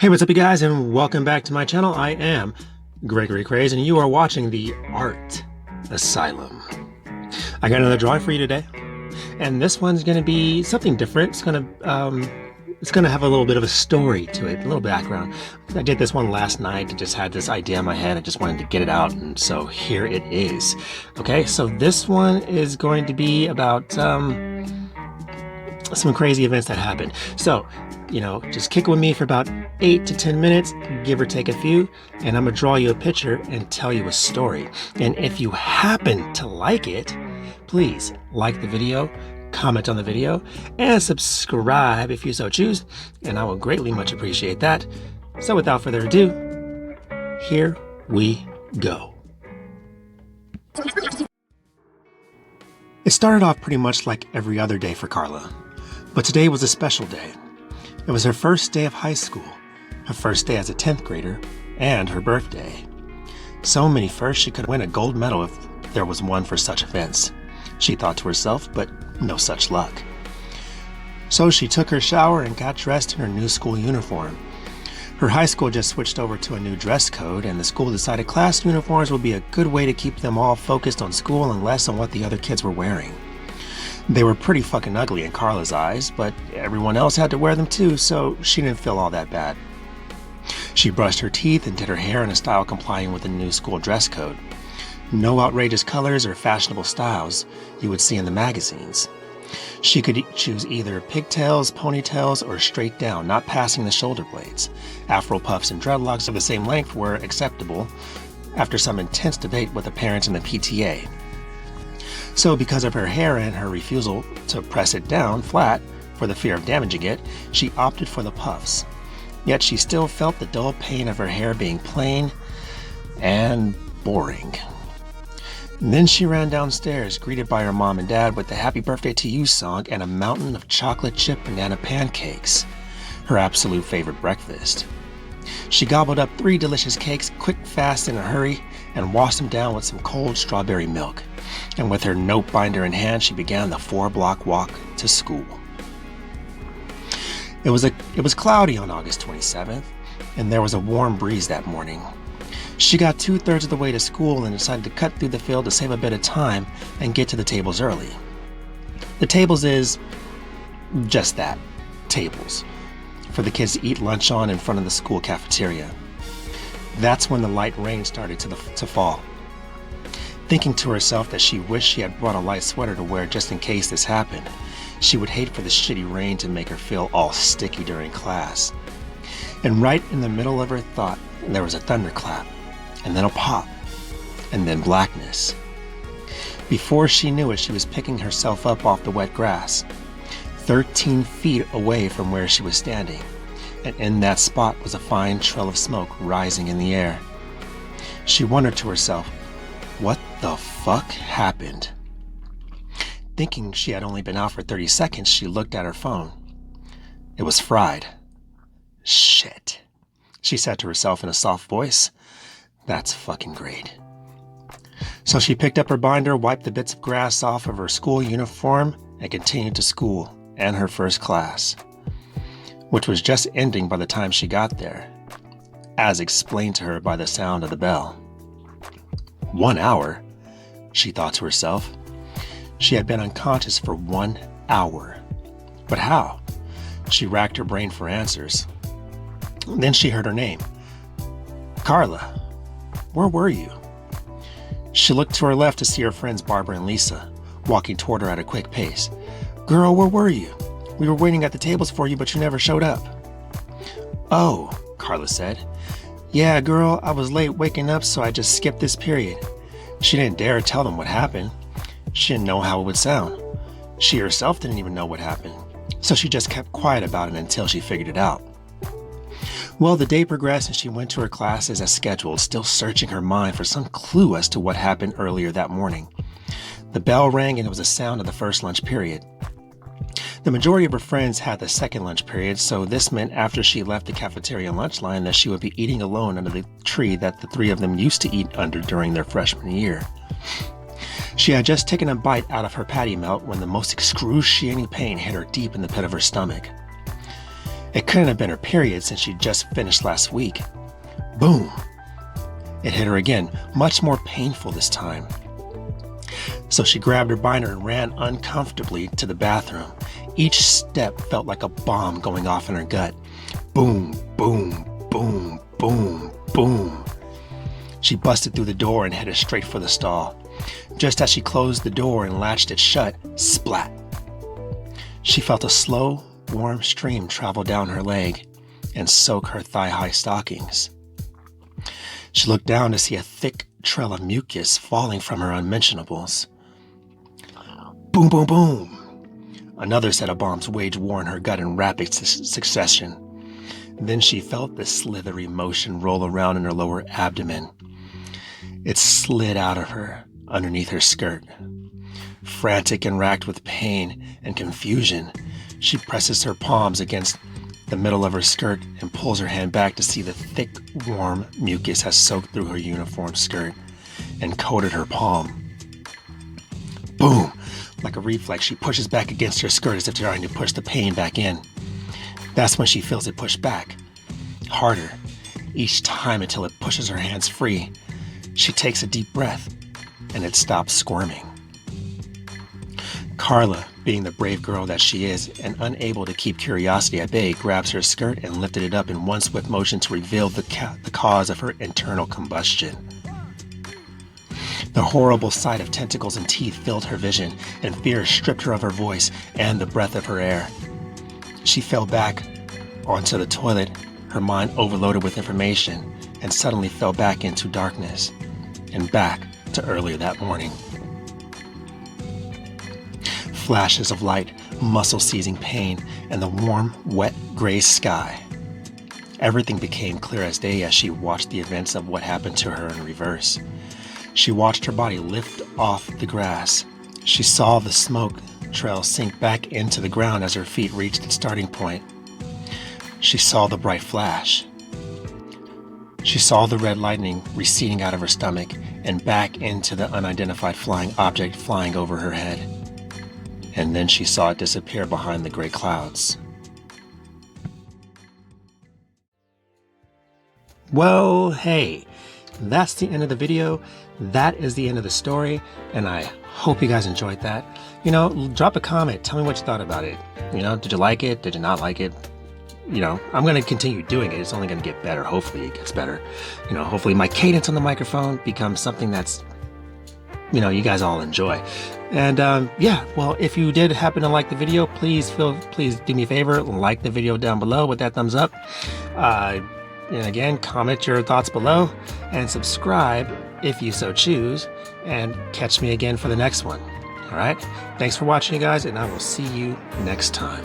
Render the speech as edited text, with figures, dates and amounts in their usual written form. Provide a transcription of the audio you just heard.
Hey, what's up, you guys, and welcome back to my channel. I am Gregory Craze, and you are watching the Art Asylum. I got another drawing for you today, and this one's going to be something different. It's going to have a little bit of a story to it, a little background. I did this one last night. I just had this idea in my head. I just wanted to get it out, and so here it is. Okay, so this one is going to be about some crazy events that happened. So, just kick it with me for about 8 to 10 minutes, give or take a few, and I'm gonna draw you a picture and tell you a story. And if you happen to like it, please like the video, comment on the video, and subscribe if you so choose, and I will greatly much appreciate that. So without further ado, here we go. It started off pretty much like every other day for Karla, but today was a special day. It was her first day of high school, her first day as a 10th grader, and her birthday. So many firsts, she could win a gold medal if there was one for such events, she thought to herself, but no such luck. So she took her shower and got dressed in her new school uniform. Her high school just switched over to a new dress code, and the school decided class uniforms would be a good way to keep them all focused on school and less on what the other kids were wearing. They were pretty fucking ugly in Karla's eyes, but everyone else had to wear them too, so she didn't feel all that bad. She brushed her teeth and did her hair in a style complying with the new school dress code. No outrageous colors or fashionable styles you would see in the magazines. She could choose either pigtails, ponytails, or straight down, not passing the shoulder blades. Afro puffs and dreadlocks of the same length were acceptable after some intense debate with the parents and the PTA. So because of her hair and her refusal to press it down flat for the fear of damaging it, she opted for the puffs. Yet she still felt the dull pain of her hair being plain and boring. And then she ran downstairs, greeted by her mom and dad with the Happy Birthday to You song and a mountain of chocolate chip banana pancakes, her absolute favorite breakfast. She gobbled up 3 delicious cakes quick, fast, in a hurry, and washed them down with some cold strawberry milk. And with her note binder in hand, she began the 4-block walk to school. It was cloudy on August 27th, and there was a warm breeze that morning. She got 2/3 of the way to school and decided to cut through the field to save a bit of time and get to the tables early. The tables is just that, tables, for the kids to eat lunch on in front of the school cafeteria. That's when the light rain started to fall. Thinking to herself that she wished she had brought a light sweater to wear just in case this happened. She would hate for the shitty rain to make her feel all sticky during class. And right in the middle of her thought, there was a thunderclap, and then a pop, and then blackness. Before she knew it, she was picking herself up off the wet grass, 13 feet away from where she was standing, and in that spot was a fine trail of smoke rising in the air. She wondered to herself, what the fuck happened? Thinking she had only been out for 30 seconds, she looked at her phone. It was fried. Shit, she said to herself in a soft voice. That's fucking great. So she picked up her binder, wiped the bits of grass off of her school uniform, and continued to school and her first class, which was just ending by the time she got there, as explained to her by the sound of the bell. 1 hour, she thought to herself. She had been unconscious for 1 hour. But how? She racked her brain for answers. Then she heard her name. Karla, where were you? She looked to her left to see her friends Barbara and Lisa, walking toward her at a quick pace. Girl, where were you? We were waiting at the tables for you, but you never showed up. Oh, Karla said. Yeah, girl, I was late waking up, so I just skipped this period. She didn't dare tell them what happened. She didn't know how it would sound. She herself didn't even know what happened, so she just kept quiet about it until she figured it out. Well, the day progressed and she went to her classes as scheduled, still searching her mind for some clue as to what happened earlier that morning. The bell rang and it was the sound of the first lunch period. The majority of her friends had the second lunch period, so this meant after she left the cafeteria lunch line that she would be eating alone under the tree that the 3 of them used to eat under during their freshman year. She had just taken a bite out of her patty melt when the most excruciating pain hit her deep in the pit of her stomach. It couldn't have been her period since she just finished last week. Boom! It hit her again, much more painful this time. So she grabbed her binder and ran uncomfortably to the bathroom. Each step felt like a bomb going off in her gut. Boom, boom, boom, boom, boom. She busted through the door and headed straight for the stall. Just as she closed the door and latched it shut, splat! She felt a slow, warm stream travel down her leg and soak her thigh-high stockings. She looked down to see a thick trail of mucus falling from her unmentionables. Boom, boom, boom! Another set of bombs waged war in her gut in rapid succession. Then she felt the slithery motion roll around in her lower abdomen. It slid out of her, underneath her skirt. Frantic and racked with pain and confusion, she presses her palms against the middle of her skirt and pulls her hand back to see the thick, warm mucus has soaked through her uniform skirt and coated her palm. Boom! Like a reflex, she pushes back against her skirt as if trying to push the pain back in. That's when she feels it push back, harder, each time until it pushes her hands free. She takes a deep breath, and it stops squirming. Karla, being the brave girl that she is and unable to keep curiosity at bay, grabs her skirt and lifted it up in one swift motion to reveal the cause of her internal combustion. The horrible sight of tentacles and teeth filled her vision, and fear stripped her of her voice and the breath of her air. She fell back onto the toilet, her mind overloaded with information, and suddenly fell back into darkness and back to earlier that morning. Flashes of light, muscle-seizing pain, and the warm, wet, gray sky. Everything became clear as day as she watched the events of what happened to her in reverse. She watched her body lift off the grass. She saw the smoke trail sink back into the ground as her feet reached its starting point. She saw the bright flash. She saw the red lightning receding out of her stomach and back into the unidentified flying object flying over her head. And then she saw it disappear behind the gray clouds. Well, hey, that's the end of the video. That is the end of the story, and I hope you guys enjoyed that. Drop a comment. Tell me what you thought about it. Did you like it? Did you not like it? I'm going to continue doing it. It's only going to get better. Hopefully it gets better. Hopefully my cadence on the microphone becomes something that's, you guys all enjoy. And well, if you did happen to like the video, please do me a favor, like the video down below with that thumbs up. And again, comment your thoughts below and subscribe if you so choose, and catch me again for the next one. All right. Thanks for watching, you guys, and I will see you next time.